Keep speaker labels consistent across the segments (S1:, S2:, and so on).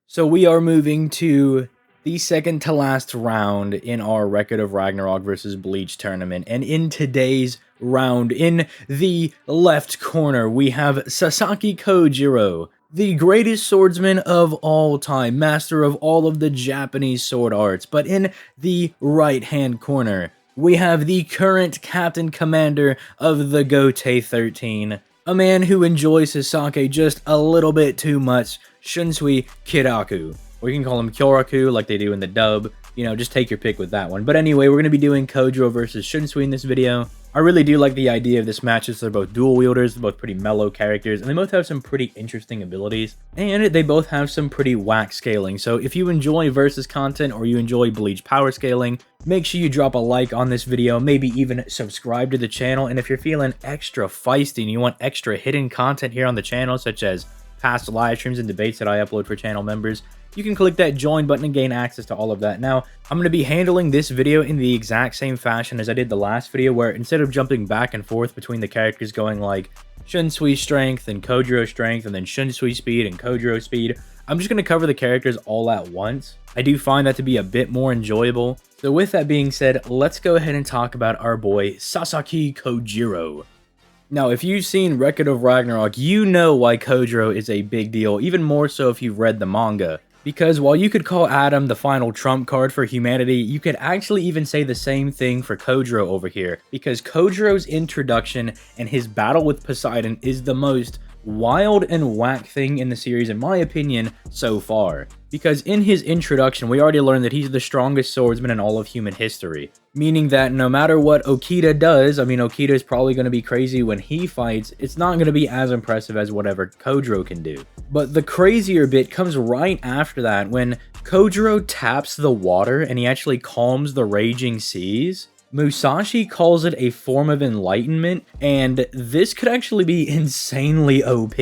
S1: So we are moving to the second to last round in our Record of Ragnarok versus Bleach tournament. And in today's round, in the left corner, we have Sasaki Kojiro, the greatest swordsman of all time, master of all of the Japanese sword arts. But in the right-hand corner, we have the current captain commander of the Gote 13, a man who enjoys his sake just a little bit too much, Shunsui Kiraku. Or you can call him Kyoraku like they do in the dub. You know, just take your pick with that one. But anyway, we're going to be doing Kojiro versus Shunsui in this video. I really do like the idea of this match as they're both dual wielders, they're both pretty mellow characters, and they both have some pretty interesting abilities. And they both have some pretty whack scaling. So if you enjoy versus content or you enjoy Bleach power scaling, make sure you drop a like on this video, maybe even subscribe to the channel. And if you're feeling extra feisty and you want extra hidden content here on the channel, such as past live streams and debates that I upload for channel members, you can click that join button and gain access to all of that. Now, I'm going to be handling this video in the exact same fashion as I did the last video, where instead of jumping back and forth between the characters going like Shunsui strength and Kojiro strength and then Shunsui speed and Kojiro speed, I'm just going to cover the characters all at once. I do find that to be a bit more enjoyable. So with that being said, let's go ahead and talk about our boy Sasaki Kojiro. Now, if you've seen Record of Ragnarok, you know why Kojiro is a big deal, even more so if you've read the manga. Because while you could call Adam the final trump card for humanity, you could actually even say the same thing for Kojiro over here. Because Kojiro's introduction and his battle with Poseidon is the most wild and whack thing in the series, in my opinion, so far. Because in his introduction, we already learned that he's the strongest swordsman in all of human history. Meaning that no matter what Okita does, I mean, Okita is probably going to be crazy when he fights, it's not going to be as impressive as whatever Kojiro can do. But the crazier bit comes right after that, when Kojiro taps the water and he actually calms the raging seas. Musashi calls it a form of enlightenment, and this could actually be insanely OP.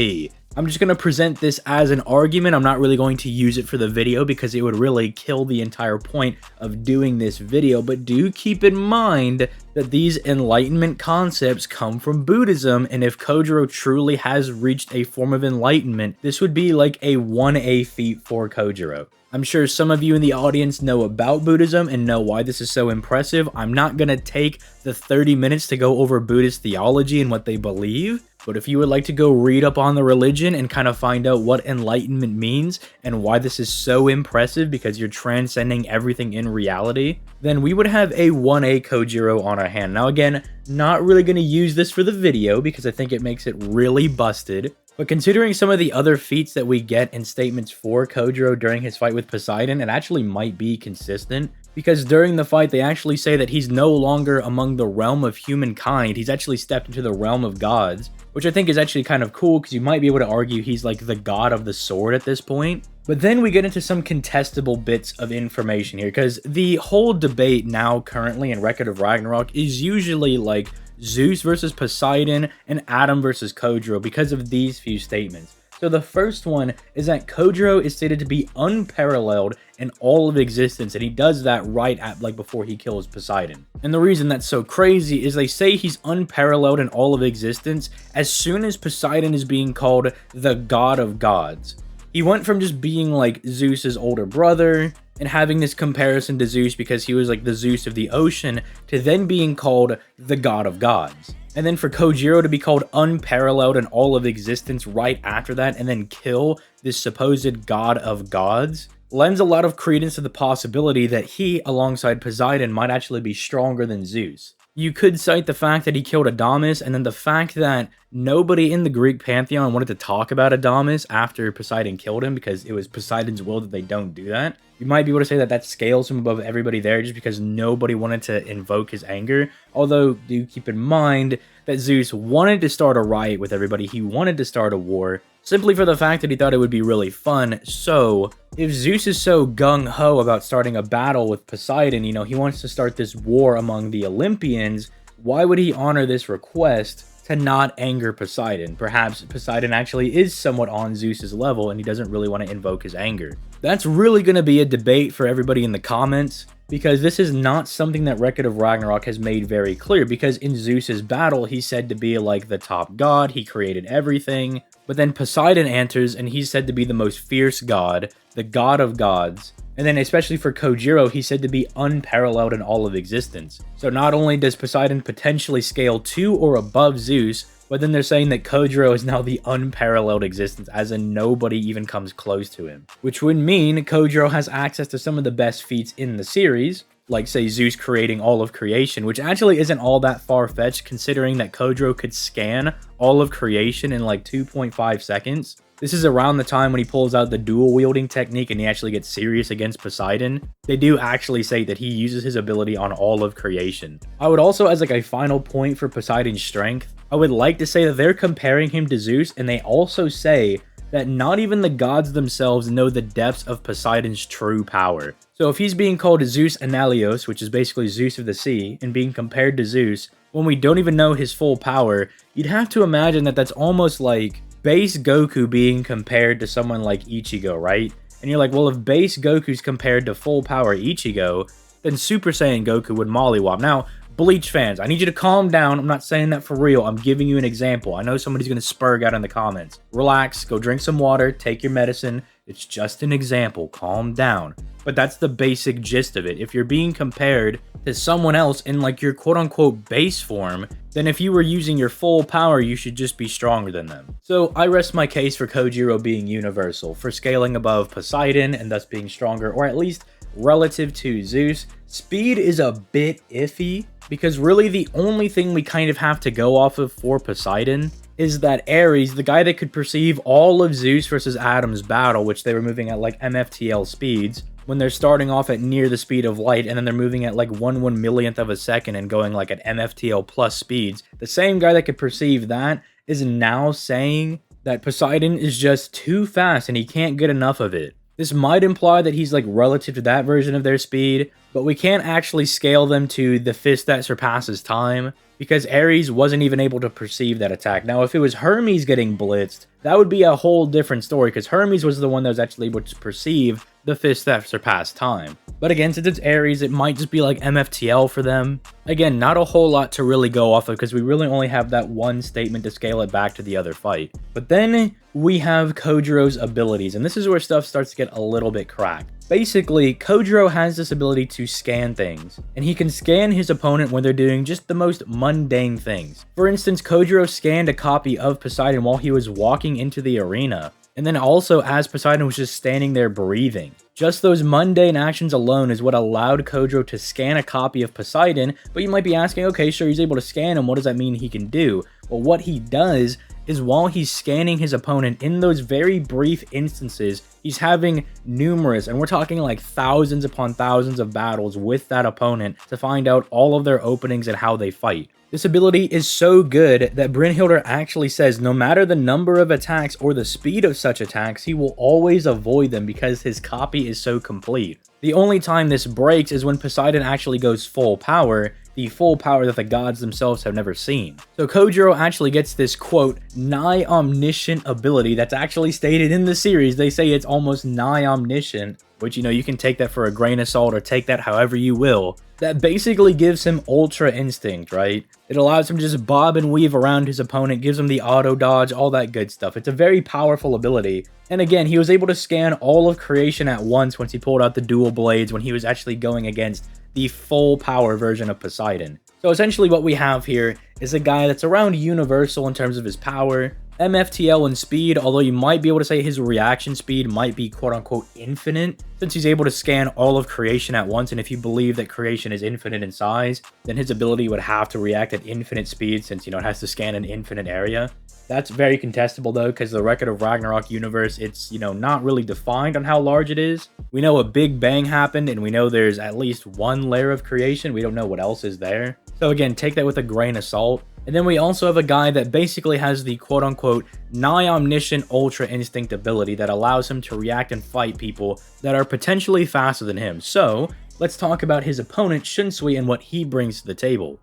S1: I'm just going to present this as an argument. I'm not really going to use it for the video because it would really kill the entire point of doing this video, but do keep in mind that these enlightenment concepts come from Buddhism, and if Kojiro truly has reached a form of enlightenment, this would be like a 1A feat for Kojiro. I'm sure some of you in the audience know about Buddhism and know why this is so impressive. I'm not going to take the 30 minutes to go over Buddhist theology and what they believe, but if you would like to go read up on the religion and kind of find out what enlightenment means and why this is so impressive because you're transcending everything in reality, then we would have a 1A Kojiro on our hand. Now again, not really going to use this for the video because I think it makes it really busted. But considering some of the other feats that we get in statements for Kojiro during his fight with Poseidon, it actually might be consistent. Because during the fight, they actually say that he's no longer among the realm of humankind. He's actually stepped into the realm of gods, which I think is actually kind of cool because you might be able to argue he's like the god of the sword at this point. But then we get into some contestable bits of information here, because the whole debate now currently in Record of Ragnarok is usually like Zeus versus Poseidon and Adam versus Kojiro because of these few statements. So the first one is that Kojiro is stated to be unparalleled in all of existence, and he does that right at like before he kills Poseidon. And the reason that's so crazy is they say he's unparalleled in all of existence as soon as Poseidon is being called the god of gods. He went from just being like Zeus's older brother and having this comparison to Zeus because he was like the Zeus of the ocean, to then being called the god of gods. And then for Kojiro to be called unparalleled in all of existence right after that and then kill this supposed god of gods lends a lot of credence to the possibility that he, alongside Poseidon, might actually be stronger than Zeus. You could cite the fact that he killed Adamas, and then the fact that nobody in the Greek pantheon wanted to talk about Adamas after Poseidon killed him because it was Poseidon's will that they don't do that. You might be able to say that that scales him above everybody there just because nobody wanted to invoke his anger. Although, do keep in mind that Zeus wanted to start a riot with everybody. He wanted to start a war simply for the fact that he thought it would be really fun. So if Zeus is so gung-ho about starting a battle with Poseidon, you know, he wants to start this war among the Olympians, why would he honor this request to not anger Poseidon? Perhaps Poseidon actually is somewhat on Zeus's level and he doesn't really want to invoke his anger. That's really going to be a debate for everybody in the comments, because this is not something that Record of Ragnarok has made very clear, because in Zeus's battle, he's said to be like the top god, he created everything. But then Poseidon enters, and he's said to be the most fierce god, the god of gods. And then especially for Kojiro, he's said to be unparalleled in all of existence. So not only does Poseidon potentially scale to or above Zeus, but then they're saying that Kojiro is now the unparalleled existence, as in nobody even comes close to him. Which would mean Kojiro has access to some of the best feats in the series, like say Zeus creating all of creation, which actually isn't all that far-fetched considering that Kojiro could scan all of creation in like 2.5 seconds. This is around the time when he pulls out the dual wielding technique and he actually gets serious against Poseidon. They do actually say that he uses his ability on all of creation. I would also, as like a final point for Poseidon's strength, I would like to say that they're comparing him to Zeus, and they also say that not even the gods themselves know the depths of Poseidon's true power. So if he's being called Zeus Analios, which is basically Zeus of the sea, and being compared to Zeus, when we don't even know his full power, you'd have to imagine that that's almost like base Goku being compared to someone like Ichigo, right? And you're like, well, if base Goku's compared to full power Ichigo, then Super Saiyan Goku would mollywop. Now, Bleach fans, I need you to calm down. I'm not saying that for real. I'm giving you an example. I know somebody's going to spurg out in the comments. Relax, go drink some water, take your medicine. It's just an example. Calm down. But that's the basic gist of it. If you're being compared to someone else in like your quote-unquote base form, then if you were using your full power, you should just be stronger than them. So I rest my case for Kojiro being universal, for scaling above Poseidon and thus being stronger, or at least relative to Zeus. Speed is a bit iffy, because really the only thing we kind of have to go off of for Poseidon is that Ares, the guy that could perceive all of Zeus versus Adam's battle, which they were moving at like MFTL speeds, when they're starting off at near the speed of light, and then they're moving at like 1/1 millionth of a second and going like at MFTL plus speeds. The same guy that could perceive that is now saying that Poseidon is just too fast and he can't get enough of it. This might imply that he's like relative to that version of their speed, but we can't actually scale them to the fist that surpasses time, because Ares wasn't even able to perceive that attack. Now, if it was Hermes getting blitzed, that would be a whole different story, because Hermes was the one that was actually able to perceive the fist that surpassed time. But again, since it's Ares, it might just be like MFTL for them. Again, not a whole lot to really go off of, because we really only have that one statement to scale it back to the other fight. But then we have Kojiro's abilities, and this is where stuff starts to get a little bit cracked. Basically, Kojiro has this ability to scan things, and he can scan his opponent when they're doing just the most mundane things. For instance, Kojiro scanned a copy of Poseidon while he was walking into the arena, and then also as Poseidon was just standing there breathing. Just those mundane actions alone is what allowed Kojiro to scan a copy of Poseidon, but you might be asking, okay, sure, he's able to scan him, what does that mean he can do? Well, what he does is while he's scanning his opponent in those very brief instances, he's having numerous, and we're talking like thousands upon thousands of battles with that opponent to find out all of their openings and how they fight. This ability is so good that Brynhildr actually says no matter the number of attacks or the speed of such attacks, he will always avoid them because his copy is so complete. The only time this breaks is when Poseidon actually goes full power, the full power that the gods themselves have never seen. So Kojiro actually gets this, quote, nigh omniscient ability that's actually stated in the series. They say it's almost nigh omniscient, which, you know, you can take that for a grain of salt or take that however you will. That basically gives him ultra instinct, right? It allows him to just bob and weave around his opponent, gives him the auto dodge, all that good stuff. It's a very powerful ability. And again, he was able to scan all of creation at once once he pulled out the dual blades when he was actually going against the full power version of Poseidon. So essentially what we have here is a guy that's around universal in terms of his power, MFTL and speed, although you might be able to say his reaction speed might be quote-unquote infinite, since he's able to scan all of creation at once, and if you believe that creation is infinite in size, then his ability would have to react at infinite speed since, you know, it has to scan an infinite area. That's very contestable though, because the Record of Ragnarok universe, it's, you know, not really defined on how large it is. We know a big bang happened, and we know there's at least one layer of creation. We don't know what else is there. So again, take that with a grain of salt. And then we also have a guy that basically has the quote-unquote nigh omniscient ultra instinct ability that allows him to react and fight people that are potentially faster than him. So let's talk about his opponent Shunsui and what he brings to the table.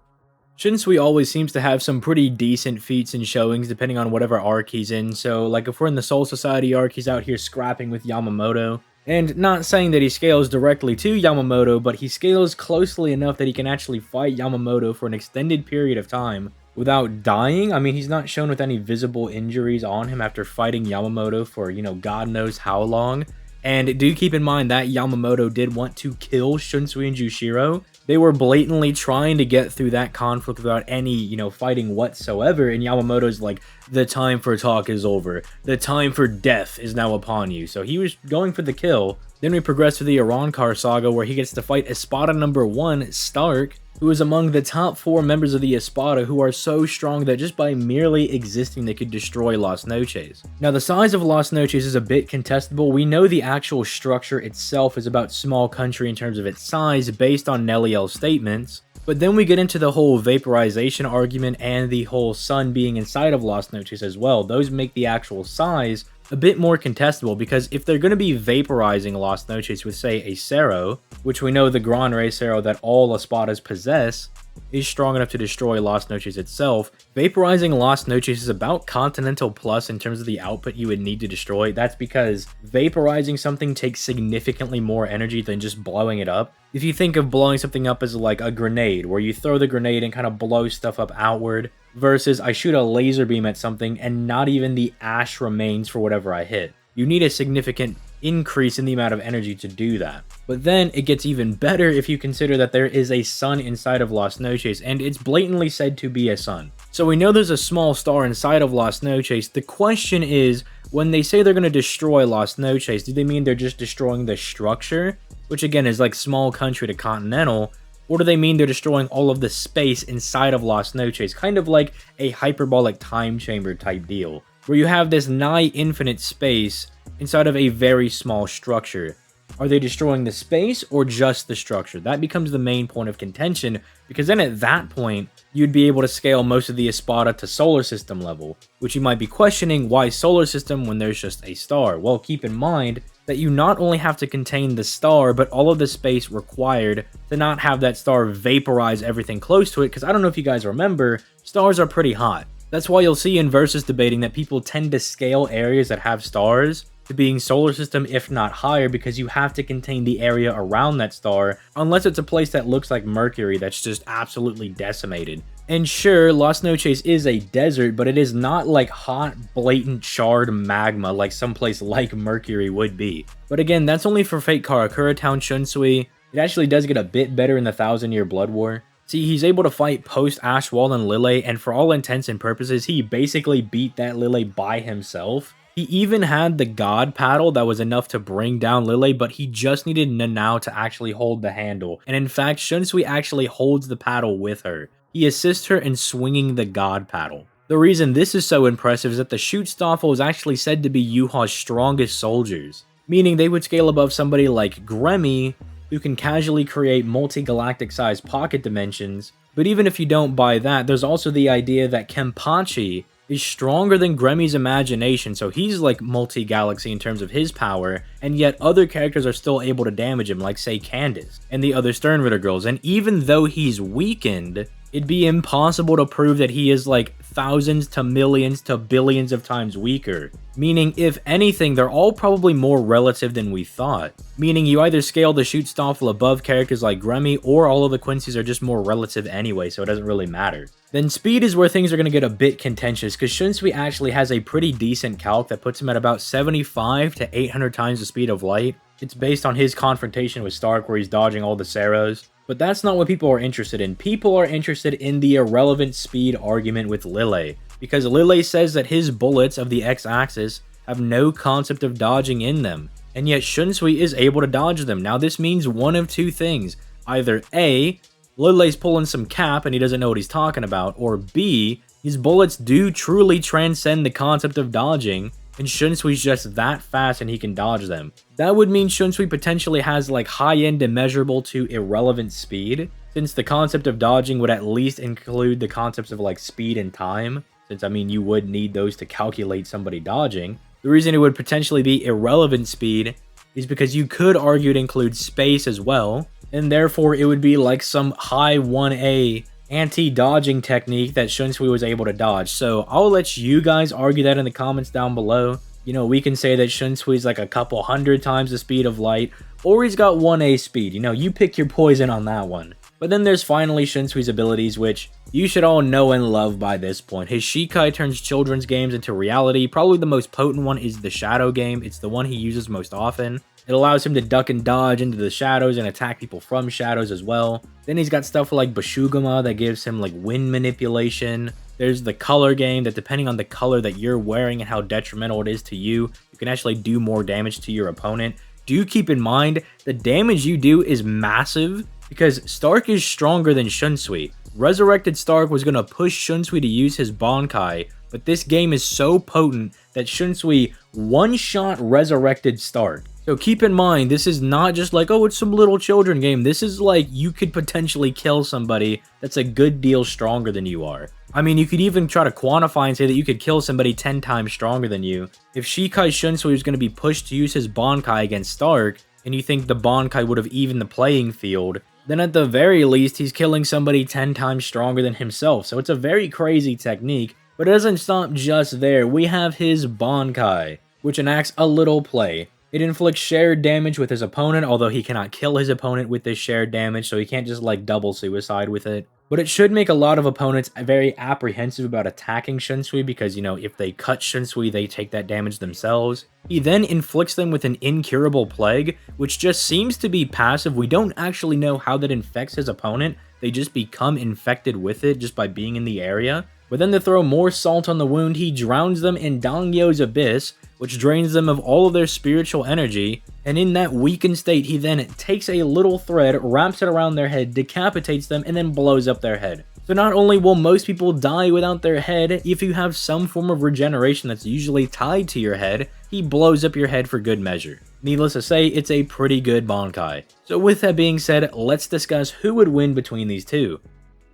S1: Shunsui always seems to have some pretty decent feats and showings depending on whatever arc he's in. So like if we're in the Soul Society arc, he's out here scrapping with Yamamoto. And not saying that he scales directly to Yamamoto, but he scales closely enough that he can actually fight Yamamoto for an extended period of time without dying. I mean, he's not shown with any visible injuries on him after fighting Yamamoto for, God knows how long. And do keep in mind that Yamamoto did want to kill Shunsui and Jushiro. They were blatantly trying to get through that conflict without any, fighting whatsoever. And Yamamoto's like, the time for talk is over. The time for death is now upon you. So he was going for the kill. Then we progress to the Arrancar saga where he gets to fight Espada number 1, Stark, who is among the top 4 members of the Espada who are so strong that just by merely existing they could destroy Las Noches. Now the size of Las Noches is a bit contestable. We know the actual structure itself is about small country in terms of its size based on Neliel's statements, but then we get into the whole vaporization argument and the whole sun being inside of Las Noches as well. Those make the actual size a bit more contestable, because if they're going to be vaporizing Las Noches with, say, a Cero, which we know the Gran Rey Cero that all Espadas possess is strong enough to destroy Las Noches itself, vaporizing Las Noches is about Continental Plus in terms of the output you would need to destroy. That's because vaporizing something takes significantly more energy than just blowing it up. If you think of blowing something up as like a grenade, where you throw the grenade and kind of blow stuff up outward, versus I shoot a laser beam at something and not even the ash remains for whatever I hit. You need a significant increase in the amount of energy to do that. But then it gets even better if you consider that there is a sun inside of Las Noches, and it's blatantly said to be a sun. So we know there's a small star inside of Las Noches. The question is, when they say they're going to destroy Las Noches, do they mean they're just destroying the structure, which again is like small country to continental, or do they mean they're destroying all of the space inside of Las Noches, kind of like a hyperbolic time chamber type deal, where you have this nigh infinite space inside of a very small structure? Are they destroying the space or just the structure? That becomes the main point of contention, because then at that point, you'd be able to scale most of the Espada to solar system level, which you might be questioning, why solar system when there's just a star? Well, keep in mind that you not only have to contain the star, but all of the space required to not have that star vaporize everything close to it, because I don't know if you guys remember, stars are pretty hot. That's why you'll see in Versus debating that people tend to scale areas that have stars to being solar system if not higher, because you have to contain the area around that star, unless it's a place that looks like Mercury that's just absolutely decimated. And sure, Las Noches is a desert, but it is not like hot, blatant, charred magma like someplace like Mercury would be. But again, that's only for Fate Karakura Town Shunsui. It actually does get a bit better in the 1000-Year Blood War. See, he's able to fight post-Ashwall and Lille, and for all intents and purposes, he basically beat that Lille by himself. He even had the God Paddle that was enough to bring down Lille, but he just needed Nanao to actually hold the handle. And in fact, Shunsui actually holds the paddle with her. He assists her in swinging the God Paddle. The reason this is so impressive is that the Schutzstaffel is actually said to be Yuha's strongest soldiers, meaning they would scale above somebody like Gremmy, who can casually create multi-galactic sized pocket dimensions. But even if you don't buy that, there's also the idea that Kenpachi is stronger than Gremmy's imagination, so he's like multi-galaxy in terms of his power, and yet other characters are still able to damage him, like say Candace and the other Sternritter girls. And even though he's weakened, it'd be impossible to prove that he is like thousands to millions to billions of times weaker. Meaning, if anything, they're all probably more relative than we thought. Meaning you either scale the Schutzstaffel above characters like Gremmy, or all of the Quincy's are just more relative anyway, so it doesn't really matter. Then speed is where things are going to get a bit contentious, because Shunsui actually has a pretty decent calc that puts him at about 75 to 800 times the speed of light. It's based on his confrontation with Stark where he's dodging all the Ceros. But that's not what people are interested in. People are interested in the irrelevant speed argument with Lille, because Lille says that his bullets of the X-axis have no concept of dodging in them, and yet Shunsui is able to dodge them. Now this means one of two things. Either A, Lille's pulling some cap and he doesn't know what he's talking about, or B, his bullets do truly transcend the concept of dodging, and Shunsui's just that fast and he can dodge them. That would mean Shunsui potentially has like high-end immeasurable to irrelevant speed, since the concept of dodging would at least include the concepts of like speed and time, since I mean you would need those to calculate somebody dodging. The reason it would potentially be irrelevant speed is because you could argue it includes space as well, and therefore it would be like some high 1A anti-dodging technique that Shunsui was able to dodge. So I'll let you guys argue that in the comments down below. You know, we can say that Shunsui's like a couple hundred times the speed of light, or he's got 1A speed. You know, you pick your poison on that one. But then there's finally Shunsui's abilities, which You should all know and love by this point. His Shikai turns children's games into reality. Probably the most potent one is the Shadow game. It's the one he uses most often. It allows him to duck and dodge into the shadows and attack people from shadows as well. Then he's got stuff like Bashugama that gives him like wind manipulation. There's the color game that, depending on the color that you're wearing and how detrimental it is to you, you can actually do more damage to your opponent. Do keep in mind, the damage you do is massive because Stark is stronger than Shunsui. Resurrected Stark was going to push Shunsui to use his Bankai, but this game is so potent that Shunsui one-shot resurrected Stark. So keep in mind, this is not just like, oh, it's some little children game. This is like, you could potentially kill somebody that's a good deal stronger than you are. I mean, you could even try to quantify and say that you could kill somebody 10 times stronger than you. If Shikai Shunsui was going to be pushed to use his Bankai against Stark, and you think the Bankai would have evened the playing field, then at the very least, he's killing somebody 10 times stronger than himself. So it's a very crazy technique, but it doesn't stop just there. We have his Bankai, which enacts a little play. It inflicts shared damage with his opponent, although he cannot kill his opponent with this shared damage, so he can't just like double suicide with it. But it should make a lot of opponents very apprehensive about attacking Shunsui because, you know, if they cut Shunsui, they take that damage themselves. He then inflicts them with an incurable plague, which just seems to be passive. We don't actually know how that infects his opponent. They just become infected with it just by being in the area. But then to throw more salt on the wound, he drowns them in Dangyo's Abyss, which drains them of all of their spiritual energy, and in that weakened state, he then takes a little thread, wraps it around their head, decapitates them, and then blows up their head. So not only will most people die without their head, if you have some form of regeneration that's usually tied to your head, he blows up your head for good measure. Needless to say, it's a pretty good Bankai. So with that being said, let's discuss who would win between these two.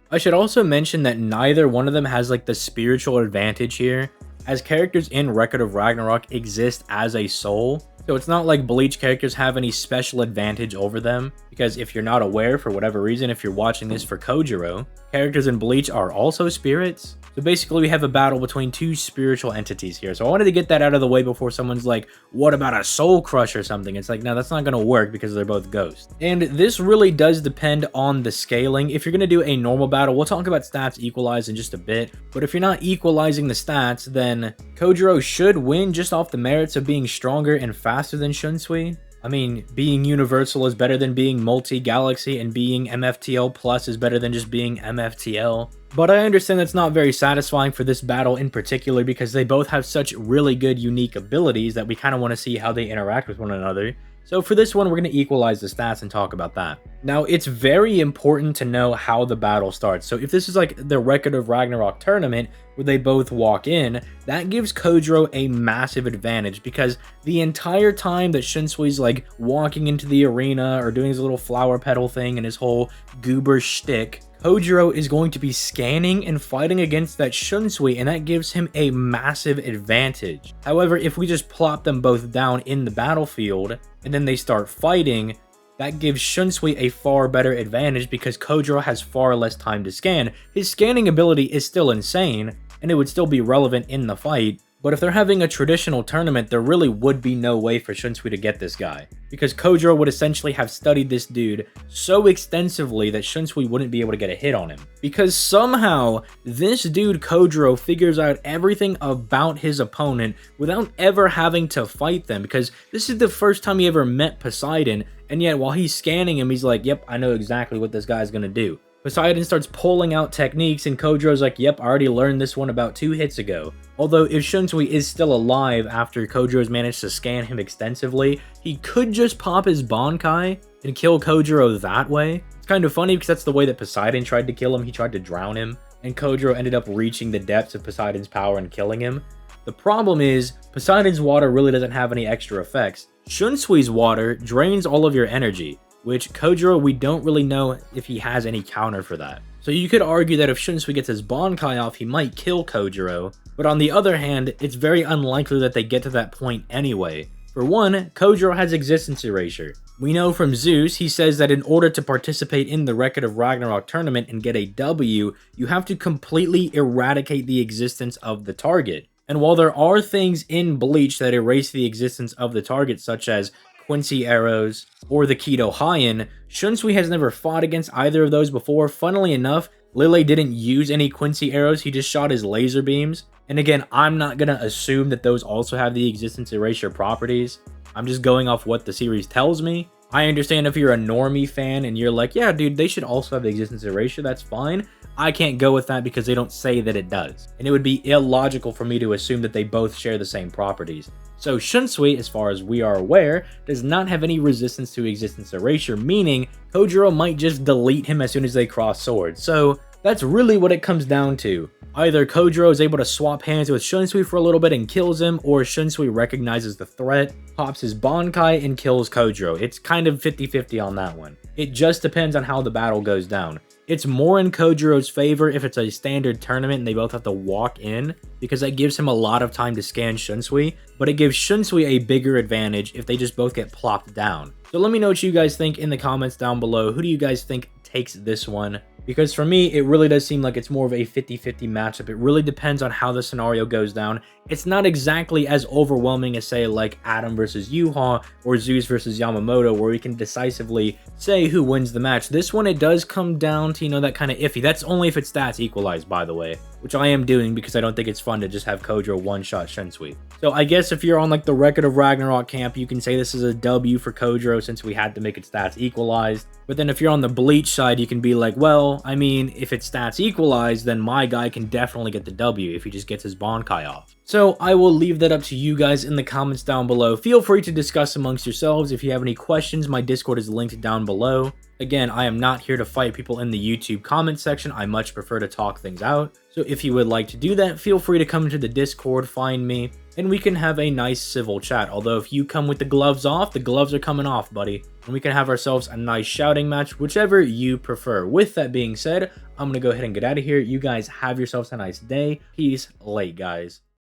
S1: I should also mention that neither one of them has like the spiritual advantage here, as characters in Record of Ragnarok exist as a soul. So it's not like Bleach characters have any special advantage over them, because if you're not aware for whatever reason, if you're watching this for Kojiro, characters in Bleach are also spirits. So basically we have a battle between two spiritual entities here. So I wanted to get that out of the way before someone's like, what about a soul crush or something? It's like, no, that's not going to work because they're both ghosts. And this really does depend on the scaling. If you're going to do a normal battle, we'll talk about stats equalized in just a bit. But if you're not equalizing the stats, then Kojiro should win just off the merits of being stronger and faster than Shunsui. I mean, being universal is better than being multi-galaxy, and being MFTL plus is better than just being MFTL. But I understand that's not very satisfying for this battle in particular because they both have such really good unique abilities that we kind of want to see how they interact with one another. So for this one, we're going to equalize the stats and talk about that. Now, it's very important to know how the battle starts. So if this is like the Record of Ragnarok tournament where they both walk in, that gives Kojiro a massive advantage because the entire time that Shunsui's like walking into the arena or doing his little flower petal thing and his whole goober shtick, Kojiro is going to be scanning and fighting against that Shunsui, and that gives him a massive advantage. However, if we just plop them both down in the battlefield, and then they start fighting, that gives Shunsui a far better advantage because Kojiro has far less time to scan. His scanning ability is still insane, and it would still be relevant in the fight, but if they're having a traditional tournament, there really would be no way for Shunsui to get this guy, because Kojiro would essentially have studied this dude so extensively that Shunsui wouldn't be able to get a hit on him. Because somehow, this dude Kojiro figures out everything about his opponent without ever having to fight them, because this is the first time he ever met Poseidon, and yet while he's scanning him, he's like, yep, I know exactly what this guy's gonna do. Poseidon starts pulling out techniques, and Kojiro's like, yep, I already learned this one about 2 hits ago. Although if Shunsui is still alive after Kojiro's managed to scan him extensively, he could just pop his Bankai and kill Kojiro that way. It's kind of funny because that's the way that Poseidon tried to kill him. He tried to drown him, and Kojiro ended up reaching the depths of Poseidon's power and killing him. The problem is, Poseidon's water really doesn't have any extra effects. Shunsui's water drains all of your energy, which Kojiro, we don't really know if he has any counter for that. So you could argue that if Shunsui gets his Bankai off, he might kill Kojiro, but on the other hand, it's very unlikely that they get to that point anyway. For one, Kojiro has existence erasure. We know from Zeus, he says that in order to participate in the Record of Ragnarok tournament and get a W, you have to completely eradicate the existence of the target. And while there are things in Bleach that erase the existence of the target, such as Quincy arrows or the Kido Hyen, Shunsui has never fought against either of those before. Funnily enough, Lele didn't use any Quincy arrows, he just shot his laser beams. And again, I'm not gonna assume that those also have the existence erasure properties. I'm just going off what the series tells me. I understand if you're a normie fan and you're like, yeah, dude, they should also have the existence erasure, that's fine. I can't go with that because they don't say that it does. And it would be illogical for me to assume that they both share the same properties. So Shunsui, as far as we are aware, does not have any resistance to existence erasure, meaning Kojiro might just delete him as soon as they cross swords. So that's really what it comes down to. Either Kojiro is able to swap hands with Shunsui for a little bit and kills him, or Shunsui recognizes the threat, pops his Bankai, and kills Kojiro. It's kind of 50-50 on that one. It just depends on how the battle goes down. It's more in Kojiro's favor if it's a standard tournament and they both have to walk in, because that gives him a lot of time to scan Shunsui, but it gives Shunsui a bigger advantage if they just both get plopped down. So let me know what you guys think in the comments down below. Who do you guys think takes this one? Because for me, it really does seem like it's more of a 50-50 matchup. It really depends on how the scenario goes down. It's not exactly as overwhelming as, say, like Adam versus Yuha or Zeus versus Yamamoto, where we can decisively say who wins the match. This one, it does come down to, you know, that kind of iffy. That's only if it's stats equalized, by the way, which I am doing because I don't think it's fun to just have Kojiro one-shot Shunsui. So I guess if you're on like the Record of Ragnarok camp, you can say this is a W for Kojiro since we had to make it stats equalized. But then if you're on the Bleach side, you can be like, well, I mean, if it's stats equalized, then my guy can definitely get the W if he just gets his Bankai off. So I will leave that up to you guys in the comments down below. Feel free to discuss amongst yourselves. If you have any questions, my Discord is linked down below. Again, I am not here to fight people in the YouTube comment section. I much prefer to talk things out. So if you would like to do that, feel free to come into the Discord, find me, and we can have a nice civil chat. Although if you come with the gloves off, the gloves are coming off, buddy. And we can have ourselves a nice shouting match, whichever you prefer. With that being said, I'm going to go ahead and get out of here. You guys have yourselves a nice day. Peace, late guys.